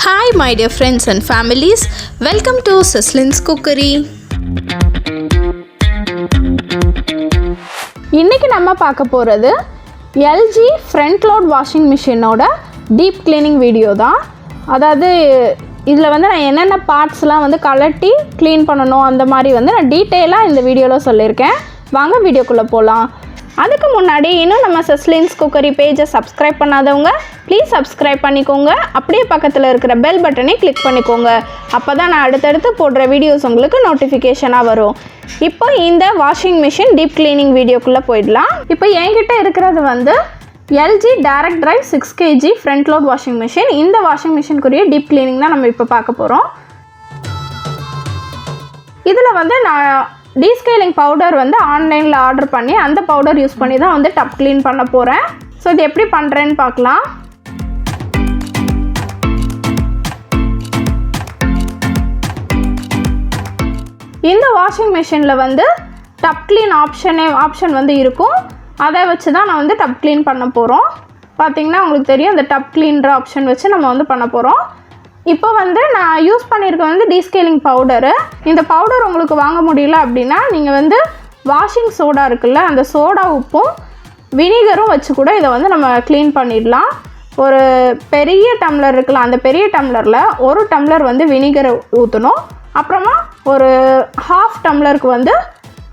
Hi my dear friends and families, welcome to Cecily's Cookery. இன்னைக்கு நம்ம பார்க்க போகிறது LG ஃப்ரண்ட் லோட் வாஷிங் மிஷினோட டீப் கிளீனிங் வீடியோ தான். அதாவது இதில் வந்து நான் என்னென்ன பார்ட்ஸ்லாம் வந்து கலட்டி க்ளீன் பண்ணணும் அந்த மாதிரி வந்து நான் டீட்டெயிலாக இந்த வீடியோவில் சொல்லியிருக்கேன். வாங்க வீடியோக்குள்ளே போகலாம். அதுக்கு முன்னாடி இன்னும் நம்ம செஸ்லின்ஸ் குக்கரி பேஜை சப்ஸ்கிரைப் பண்ணாதவங்க ப்ளீஸ் சப்ஸ்கிரைப் பண்ணிக்கோங்க. அப்படியே பக்கத்தில் இருக்கிற பெல் பட்டனை கிளிக் பண்ணிக்கோங்க. அப்போ தான் நான் அடுத்தடுத்து போடுற வீடியோஸ் உங்களுக்கு நோட்டிஃபிகேஷனாக வரும். இப்போ இந்த வாஷிங் மிஷின் டீப் கிளீனிங் வீடியோக்குள்ளே போயிடலாம். இப்போ என்கிட்ட இருக்கிறது வந்து LG direct drive 6 kg front load washing machine. இந்த வாஷிங் மிஷினுக்குரிய டீப் கிளீனிங் தான் நம்ம இப்போ பார்க்க போகிறோம். இதில் வந்து நான் descaling பவுடர் வந்து ஆன்லைனில் ஆர்டர் பண்ணி அந்த பவுடர் யூஸ் பண்ணி தான் வந்து டப் க்ளீன் பண்ண போகிறேன். ஸோ இது எப்படி பண்ணுறேன்னு பார்க்கலாம். இந்த வாஷிங் மிஷினில் வந்து டப் க்ளீன் ஆப்ஷன் வந்து இருக்கும். அதை வச்சு தான் நான் வந்து டப் க்ளீன் பண்ண போகிறோம். பார்த்திங்கன்னா உங்களுக்கு தெரியும், இந்த டப் க்ளீன்ற ஆப்ஷன் வச்சு நம்ம வந்து பண்ண போகிறோம். இப்போ வந்து நான் யூஸ் பண்ணியிருக்க வந்து descaling பவுடரு. இந்த பவுடர் உங்களுக்கு வாங்க முடியல அப்படின்னா நீங்கள் வந்து வாஷிங் சோடா இருக்குல்ல, அந்த சோடா உப்பும் வினிகரும் வச்சு கூட இதை வந்து நம்ம க்ளீன் பண்ணிடலாம். ஒரு பெரிய டம்ளர் இருக்குல்ல, அந்த பெரிய டம்ளரில் ஒரு டம்ளர் வந்து வினிகரை ஊற்றணும். அப்புறமா ஒரு ஹாஃப் டம்ளருக்கு வந்து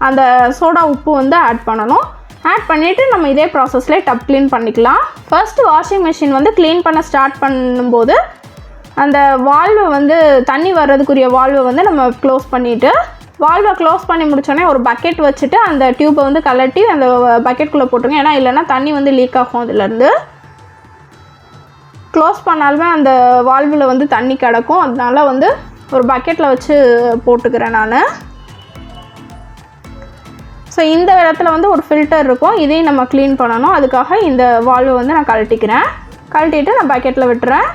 அந்த சோடா உப்பு வந்து ஆட் பண்ணணும். ஆட் பண்ணிவிட்டு நம்ம இதே ப்ராசஸ்லேயே டப் க்ளீன் பண்ணிக்கலாம். ஃபர்ஸ்ட் வாஷிங் மிஷின் வந்து க்ளீன் பண்ண ஸ்டார்ட் பண்ணும்போது அந்த வால்வை வந்து தண்ணி வர்றதுக்குரிய வால்வை வந்து நம்ம க்ளோஸ் பண்ணிவிட்டு, வால்வை க்ளோஸ் பண்ணி முடிச்சோடனே ஒரு பக்கெட் வச்சுட்டு அந்த டியூப்பை வந்து கலட்டி அந்த பக்கெட்குள்ளே போட்டுருங்க. ஏன்னா இல்லைன்னா தண்ணி வந்து லீக் ஆகும். அதுலேருந்து க்ளோஸ் பண்ணாலுமே அந்த வால்வில் வந்து தண்ணி கிடக்கும். அதனால வந்து ஒரு பக்கெட்டில் வச்சு போட்டுக்கிறேன் நான். ஸோ இந்த இடத்துல வந்து ஒரு ஃபில்டர் இருக்கும், இதையும் நம்ம க்ளீன் பண்ணணும். அதுக்காக இந்த வால்வை வந்து நான் கழட்டிக்கிறேன். கழட்டிட்டு நான் பக்கெட்டில் விட்டுறேன்.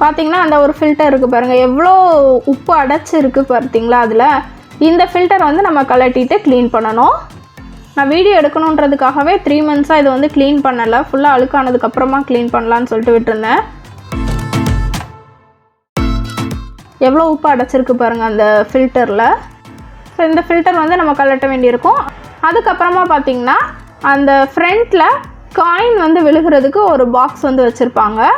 பார்த்திங்கன்னா அந்த ஒரு ஃபில்டர் இருக்குது பாருங்கள், எவ்வளோ உப்பு அடைச்சிருக்கு பார்த்தீங்களா. அதில் இந்த ஃபில்டர் வந்து நம்ம கலட்டிட்டு க்ளீன் பண்ணணும். நான் வீடியோ எடுக்கணுன்றதுக்காகவே 3 months இது வந்து க்ளீன் பண்ணலை. ஃபுல்லாக அழுக்கானதுக்கப்புறமா க்ளீன் பண்ணலான்னு சொல்லிட்டு விட்டுருந்தேன். எவ்வளோ உப்பு அடைச்சிருக்கு பாருங்கள் அந்த ஃபில்டரில். ஸோ இந்த ஃபில்டர் வந்து நம்ம கலட்ட வேண்டியிருக்கும். அதுக்கப்புறமா பார்த்திங்கன்னா அந்த ஃப்ரண்ட்டில் காயின் வந்து விழுகிறதுக்கு ஒரு பாக்ஸ் வந்து வச்சுருப்பாங்க.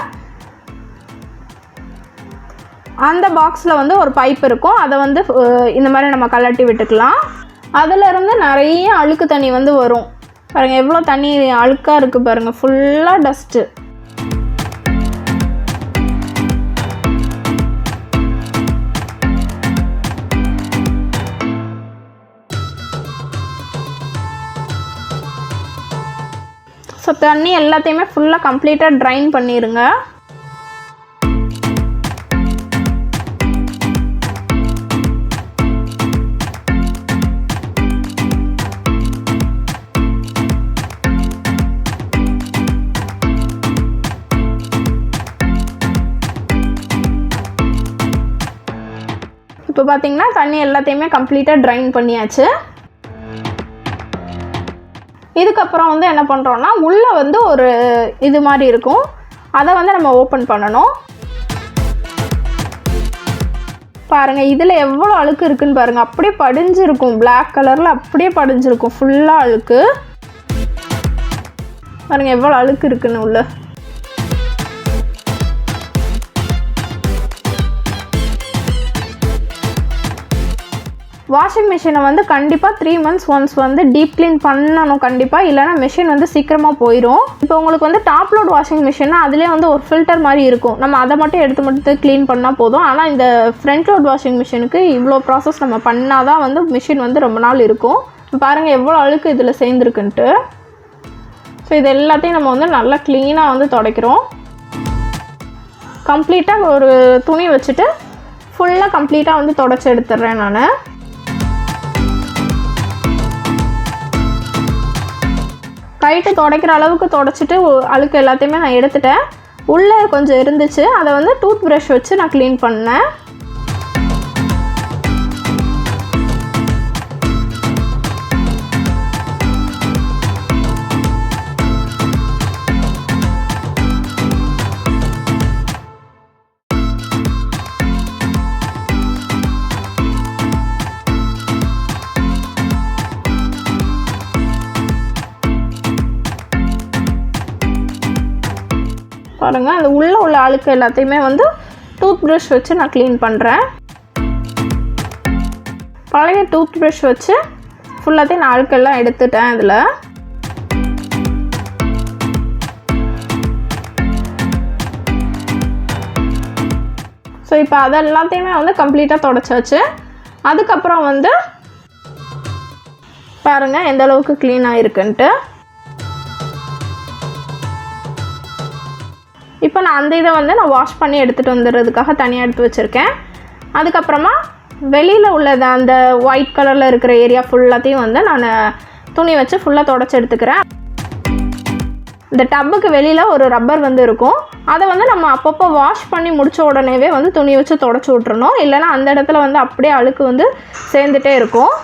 அந்த பாக்ஸில் வந்து ஒரு பைப் இருக்கும். அதை வந்து இந்த மாதிரி நம்ம கலட்டி விட்டுக்கலாம். அதிலிருந்து நிறைய அழுக்கு தண்ணி வந்து வரும். பாருங்கள் எவ்வளோ தண்ணி அழுக்காக இருக்குது பாருங்கள், ஃபுல்லாக டஸ்ட்டு. ஸோ தண்ணி எல்லாத்தையுமே ஃபுல்லாக கம்ப்ளீட்டாக ட்ரைன் பண்ணிடுங்க. இப்போ பார்த்திங்கன்னா தண்ணி எல்லாத்தையுமே கம்ப்ளீட்டாக ட்ரைன் பண்ணியாச்சு. இதுக்கப்புறம் வந்து என்ன பண்ணுறோன்னா, உள்ளே வந்து ஒரு இது மாதிரி இருக்கும், அதை வந்து நம்ம ஓப்பன் பண்ணணும். பாருங்கள் இதில் எவ்வளோ அழுக்கு இருக்குதுன்னு பாருங்கள். அப்படியே படிஞ்சிருக்கும், பிளாக் கலரில் அப்படியே படிஞ்சிருக்கும் ஃபுல்லாக அழுக்கு. பாருங்கள் எவ்வளோ அழுக்கு இருக்குன்னு உள்ள. வாஷிங் மிஷினை வந்து கண்டிப்பாக 3 months ஒன்ஸ் வந்து டீப் க்ளீன் பண்ணணும் கண்டிப்பாக, இல்லைனா மிஷின் வந்து சீக்கிரமாக போயிடும். இப்போ உங்களுக்கு வந்து டாப் லோட் வாஷிங் மிஷின்னா அதிலே வந்து ஒரு ஃபில்டர் மாதிரி இருக்கும், நம்ம அதை மட்டும் எடுத்து க்ளீன் பண்ணால் போதும். ஆனால் இந்த ஃப்ரண்ட் லோட் வாஷிங் மிஷினுக்கு இவ்வளோ ப்ராசஸ் நம்ம பண்ணால் தான் வந்து மிஷின் வந்து ரொம்ப நாள் இருக்கும். பாருங்கள் எவ்வளோ அழுக்கு இதில் சேர்ந்துருக்குன்ட்டு. ஸோ இது எல்லாத்தையும் நம்ம வந்து நல்லா க்ளீனாக வந்து துடைக்கிறோம். கம்ப்ளீட்டாக ஒரு துணி வச்சுட்டு ஃபுல்லாக கம்ப்ளீட்டாக வந்து துடைச்சி எடுத்துடுறேன் நான். கைட்டு துடைக்கிற அளவுக்கு துடைச்சிட்டு அழுக்கு எல்லாத்தையுமே நான் எடுத்துட்டேன். உள்ளே கொஞ்சம் இருந்துச்சு, அதை வந்து டூத் ப்ரஷ் வச்சு நான் க்ளீன் பண்ணேன். பாருங்கள், அந்த உள்ளே உள்ள அழுக்கு எல்லாத்தையுமே வந்து டூத் ப்ரஷ் வச்சு நான் க்ளீன் பண்ணுறேன். பழைய டூத் ப்ரஷ் வச்சு ஃபுல்லாத்தையும் நான் அழுக்கெல்லாம் எடுத்துட்டேன். இதில் ஸோ இப்போ அதெல்லாத்தையுமே வந்து கம்ப்ளீட்டாக தொடச்சாச்சு. அதுக்கப்புறம் வந்து பாருங்கள் எந்த அளவுக்கு க்ளீனாக இருக்குன்ட்டு. இப்போ நான் அந்த இதை வந்து நான் வாஷ் பண்ணி எடுத்துகிட்டு வந்துடுறதுக்காக தனியாக எடுத்து வச்சுருக்கேன். அதுக்கப்புறமா வெளியில் உள்ளது அந்த ஒயிட் கலரில் இருக்கிற ஏரியா ஃபுல்லாத்தையும் வந்து நான் துணி வச்சு ஃபுல்லாக தொடச்சி எடுத்துக்கிறேன். இந்த டப்புக்கு வெளியில் ஒரு ரப்பர் வந்து இருக்கும், அதை வந்து நம்ம அப்பப்போ வாஷ் பண்ணி முடித்த உடனேவே வந்து துணி வச்சு தொடச்சி விட்றணும். இல்லைனா அந்த இடத்துல வந்து அப்படியே அழுக்கு வந்து சேர்ந்துட்டே இருக்கும்.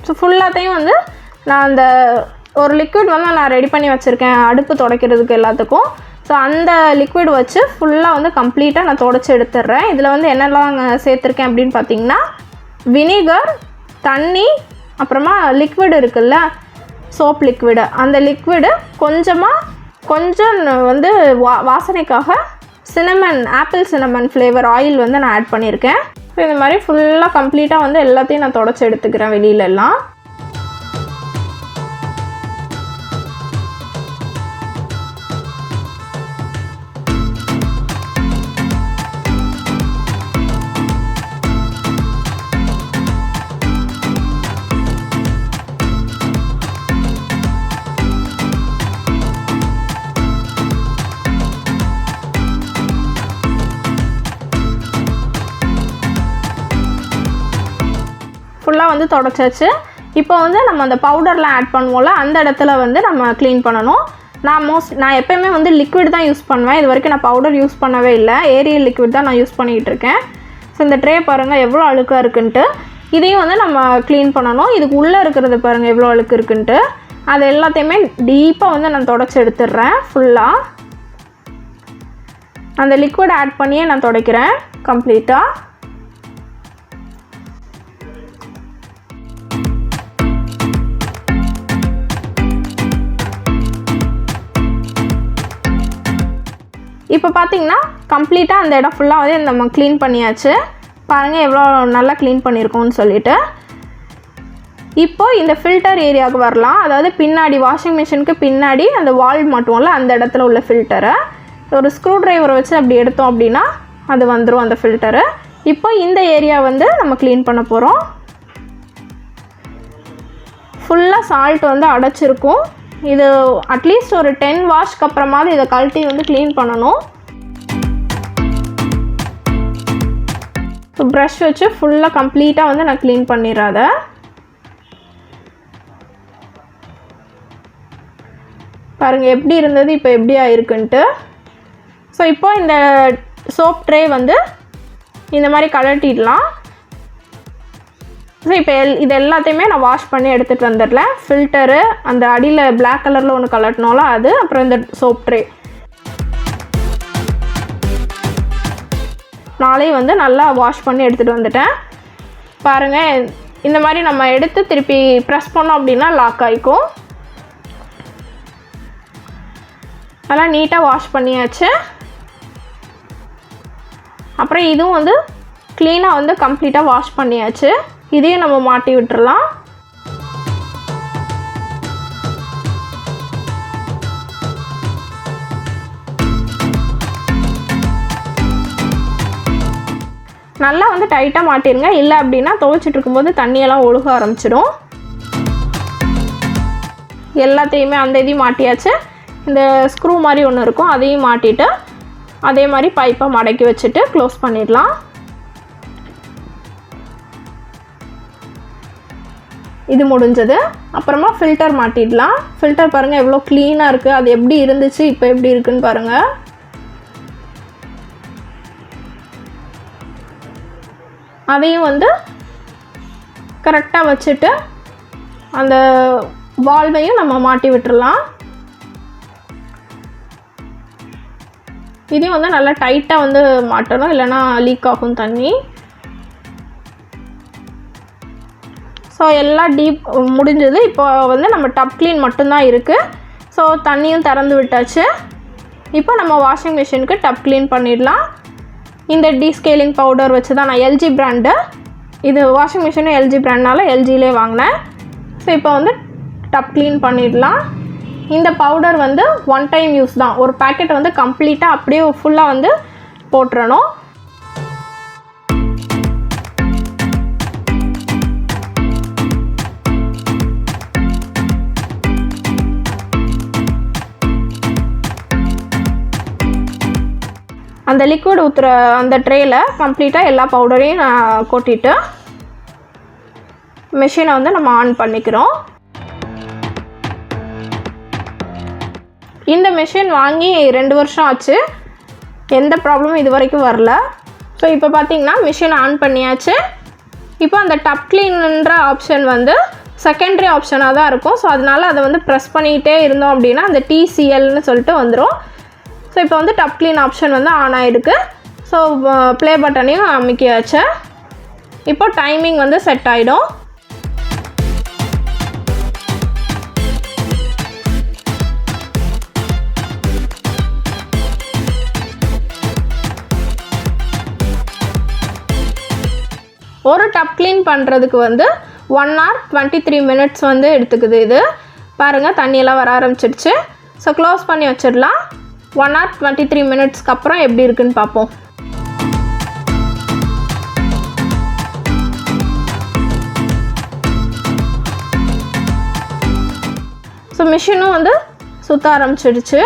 ஸோ ஃபுல்லாத்தையும் வந்து நான் அந்த ஒரு லிக்விட் வந்து நான் ரெடி பண்ணி வச்சுருக்கேன் அடுப்பு துடைக்கிறதுக்கு எல்லாத்துக்கும். ஸோ அந்த லிக்விட் வச்சு ஃபுல்லாக வந்து கம்ப்ளீட்டாக நான் தொடச்சி எடுத்துடுறேன். இதில் வந்து என்னெல்லாம் சேர்த்துருக்கேன் அப்படின்னு பார்த்தீங்கன்னா, வினிகர், தண்ணி, அப்புறமா லிக்விட் இருக்குல்ல சோப் லிக்விடு, அந்த லிக்விடு கொஞ்சம் வந்து வாசனைக்காக cinnamon, apple cinnamon flavour oil வந்து நான் ஆட் பண்ணியிருக்கேன். ஸோ இந்த மாதிரி ஃபுல்லாக கம்ப்ளீட்டாக வந்து எல்லாத்தையும் நான் தொடச்சி எடுத்துக்கிறேன் வெளியிலலாம். ஃபுல்லாக வந்து தொடச்சாச்சு. இப்போ வந்து நம்ம அந்த பவுடர்லாம் ஆட் பண்ணுவோம்ல, அந்த இடத்துல வந்து நம்ம க்ளீன் பண்ணணும். நான் எப்போயுமே வந்து லிக்விட் தான் யூஸ் பண்ணுவேன். இது வரைக்கும் நான் பவுடர் யூஸ் பண்ணவே இல்லை, ஏரியல் லிக்விட் தான் நான் யூஸ் பண்ணிகிட்டு இருக்கேன். ஸோ இந்த ட்ரே பாருங்கள் எவ்வளோ அழுக்காக இருக்குன்ட்டு. இதையும் வந்து நம்ம க்ளீன் பண்ணணும். இதுக்கு உள்ளே இருக்கிறது பாருங்கள் எவ்வளோ அழுக்கு இருக்குன்ட்டு. அது எல்லாத்தையுமே டீப்பாக வந்து நான் தொடச்சி எடுத்துடுறேன். ஃபுல்லாக அந்த லிக்விட் ஆட் பண்ணியே நான் துடைக்கிறேன் கம்ப்ளீட்டாக. இப்போ பார்த்தீங்கன்னா கம்ப்ளீட்டாக அந்த இடம் ஃபுல்லாக வந்து நம்ம க்ளீன் பண்ணியாச்சு. பாருங்கள் எவ்வளோ நல்லா க்ளீன் பண்ணியிருக்கோம்னு சொல்லிட்டு. இப்போ இந்த ஃபில்டர் ஏரியாவுக்கு வரலாம். அதாவது பின்னாடி வாஷிங் மிஷினுக்கு பின்னாடி அந்த வால் மாட்டுவோம்ல, அந்த இடத்துல உள்ள ஃபில்டரை ஒரு ஸ்க்ரூ ட்ரைவரை வச்சு அப்படி எடுத்தோம் அப்படின்னா அது வந்துடும் அந்த ஃபில்டரு. இப்போ இந்த ஏரியா வந்து நம்ம க்ளீன் பண்ண போகிறோம். ஃபுல்லாக சால்ட் வந்து அடைச்சிருக்கும். இது அட்லீஸ்ட் ஒரு 10 வாஷ்க்கு அப்புறமாவது இதை கழட்டி வந்து க்ளீன் பண்ணணும். ஸோ ப்ரஷ் வச்சு ஃபுல்லாக கம்ப்ளீட்டாக வந்து நான் க்ளீன் பண்ணிடாத. பாருங்கள் எப்படி இருந்தது, இப்போ எப்படி ஆயிருக்குன்ட்டு. ஸோ இப்போ இந்த சோப் ட்ரே வந்து இந்த மாதிரி கழட்டிடலாம். ஸோ இப்போ இது எல்லாத்தையுமே நான் வாஷ் பண்ணி எடுத்துகிட்டு வந்துடலாம். ஃபில்டரு, அந்த அடியில் பிளாக் கலரில் ஒன்று கலட்டினோல அது, அப்புறம் இந்த சோப் ட்ரே நாளையும் வந்து நல்லா வாஷ் பண்ணி எடுத்துகிட்டு வந்துட்டேன். பாருங்கள் இந்த மாதிரி நம்ம எடுத்து திருப்பி ப்ரெஸ் பண்ணோம் அப்படின்னா லாக் ஆகிக்கும். நல்லா நீட்டாக வாஷ் பண்ணியாச்சு. அப்புறம் இதுவும் வந்து க்ளீனாக வந்து கம்ப்ளீட்டாக வாஷ் பண்ணியாச்சு. இதையும் நம்ம மாட்டி விட்டுறலாம். நல்லா வந்து டைட்டாக மாட்டிருங்க, இல்லை அப்படின்னா துவைச்சிட்டு இருக்கும்போது தண்ணியெல்லாம் ஒழுக ஆரம்பிச்சிடும். எல்லாத்தையுமே அந்த இதையும் மாட்டியாச்சு. இந்த ஸ்க்ரூ மாதிரி ஒன்று இருக்கும், அதையும் மாட்டிட்டு அதே மாதிரி பைப்பை மடக்கி வச்சுட்டு க்ளோஸ் பண்ணிடலாம். இது முடிஞ்சது. அப்புறமா ஃபில்டர் மாட்டிடலாம். ஃபில்டர் பாருங்கள் எவ்வளோ க்ளீனாக இருக்குது. அது எப்படி இருந்துச்சு, இப்போ எப்படி இருக்குன்னு பாருங்கள். அதையும் வந்து கரெக்டாக வச்சுட்டு அந்த வால்வையும் நம்ம மாட்டி விட்டுறலாம். இதையும் வந்து நல்லா டைட்டாக வந்து மாட்டணும், இல்லைனா லீக் ஆகும் தண்ணி. ஸோ எல்லாம் டீப் முடிஞ்சது. இப்போ வந்து நம்ம டப் க்ளீன் மட்டும்தான் இருக்குது. ஸோ தண்ணியும் திறந்து விட்டாச்சு. இப்போ நம்ம வாஷிங் மிஷினுக்கு டப் க்ளீன் பண்ணிடலாம். இந்த descaling பவுடர் வச்சு தான் நான் எல்ஜி பிராண்டு, இது வாஷிங் மிஷினும் எல்ஜி பிராண்ட்னால எல்ஜிலே வாங்கினேன். ஸோ இப்போ வந்து டப் க்ளீன் பண்ணிடலாம். இந்த பவுடர் வந்து ஒன் டைம் யூஸ் தான். ஒரு பேக்கெட் வந்து கம்ப்ளீட்டாக அப்படியே ஃபுல்லாக வந்து போட்டுறணும். அந்த லிக்விட் ஊற்றுற அந்த ட்ரேயில் கம்ப்ளீட்டாக எல்லா பவுடரையும் நான் கொட்டிட்டு மிஷினை வந்து நம்ம ஆன் பண்ணிக்கிறோம். இந்த மிஷின் வாங்கி 2 வருஷம் ஆச்சு. எந்த ப்ராப்ளமும் இது வரைக்கும் வரல. ஸோ இப்போ பார்த்திங்கன்னா மிஷின் ஆன் பண்ணியாச்சு. இப்போ அந்த டப் க்ளீன்ன்ற ஆப்ஷன் வந்து செகண்டரி ஆப்ஷனாக தான் இருக்கும். ஸோ அதனால் அதை வந்து ப்ரெஸ் பண்ணிக்கிட்டே இருந்தோம் அப்படின்னா அந்த TCLன்னு சொல்லிட்டு வந்துடும். ஸோ இப்போ வந்து டப் க்ளீன் ஆப்ஷன் வந்து ஆன் ஆகிருக்கு. ஸோ ப்ளே பட்டனையும் அமைக்கியாச்சு. இப்போ டைமிங் வந்து செட் ஆகிடும். ஒரு டப் க்ளீன் பண்ணுறதுக்கு வந்து 1 hour 23 minutes வந்து எடுத்துக்குது. இது பாருங்கள் தண்ணியெல்லாம் வர ஆரம்பிச்சிடுச்சு. ஸோ க்ளோஸ் பண்ணி வச்சிடலாம். 1 hour 23 minutesக்கு அப்புறம் எப்படி இருக்குன்னு பார்ப்போம். ஸோ மிஷினும் வந்து சுற்ற ஆரம்பிச்சிடுச்சு.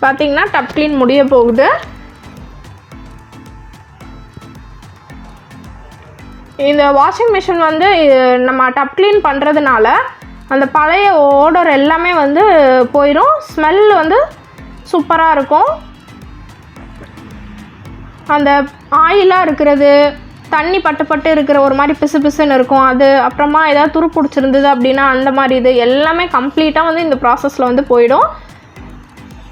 பார்த்தீங்கன்னா டப் க்ளீன் முடிய போகுது. இந்த வாஷிங் மிஷின் வந்து நம்ம டப் க்ளீன் பண்ணுறதுனால அந்த பழைய ஓடர் எல்லாமே வந்து போயிடும். ஸ்மெல் வந்து சூப்பராக இருக்கும். அந்த ஆயிலாக இருக்கிறது, தண்ணி பட்டு இருக்கிற ஒரு மாதிரி பிசு பிசுன்னு இருக்கும். அது அப்புறமா ஏதாவது துரு பிடிச்சிருந்தது அப்படின்னா அந்த மாதிரி இது எல்லாமே கம்ப்ளீட்டாக வந்து இந்த ப்ராசஸில் வந்து போயிடும்.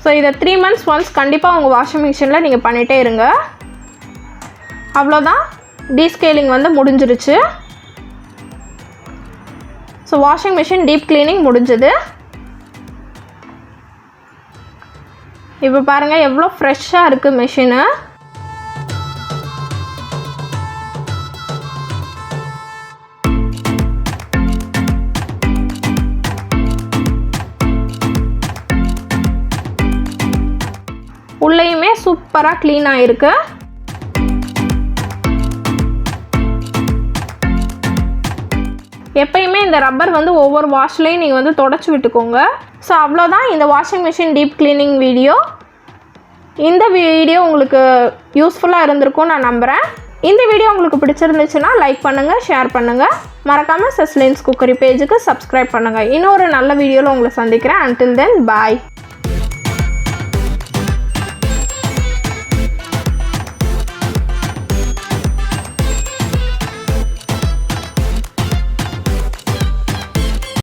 ஸோ இதை 3 months ஒன்ஸ் கண்டிப்பாக உங்கள் வாஷிங் மிஷினில் நீங்கள் பண்ணிகிட்டே இருங்க. அவ்வளோதான், descaling வந்து முடிஞ்சிருச்சு. So washing machine deep cleaning முடிஞ்சது. இப்போ பாருங்கள் எவ்வளோ ஃப்ரெஷ்ஷாக இருக்குது மிஷினு. உள்ளேயுமே சூப்பராக க்ளீன் ஆகிருக்கு. எப்பயுமே இந்த ரப்பர் வந்து ஒவ்வொரு வாஷ்லேயும் நீங்கள் வந்து தொடச்சி விட்டுக்கோங்க. ஸோ அவ்வளோதான் இந்த washing machine deep cleaning video. இந்த வீடியோ உங்களுக்கு யூஸ்ஃபுல்லாக இருந்திருக்கும்னு நான் நம்புகிறேன். இந்த வீடியோ உங்களுக்கு பிடிச்சிருந்துச்சுன்னா லைக் பண்ணுங்கள், ஷேர் பண்ணுங்கள். மறக்காமல் செஸ்லின்ஸ் குக்கரி பேஜுக்கு சப்ஸ்கிரைப் பண்ணுங்கள். இன்னொரு நல்ல வீடியோவில் உங்களை சந்திக்கிறேன். until then bye.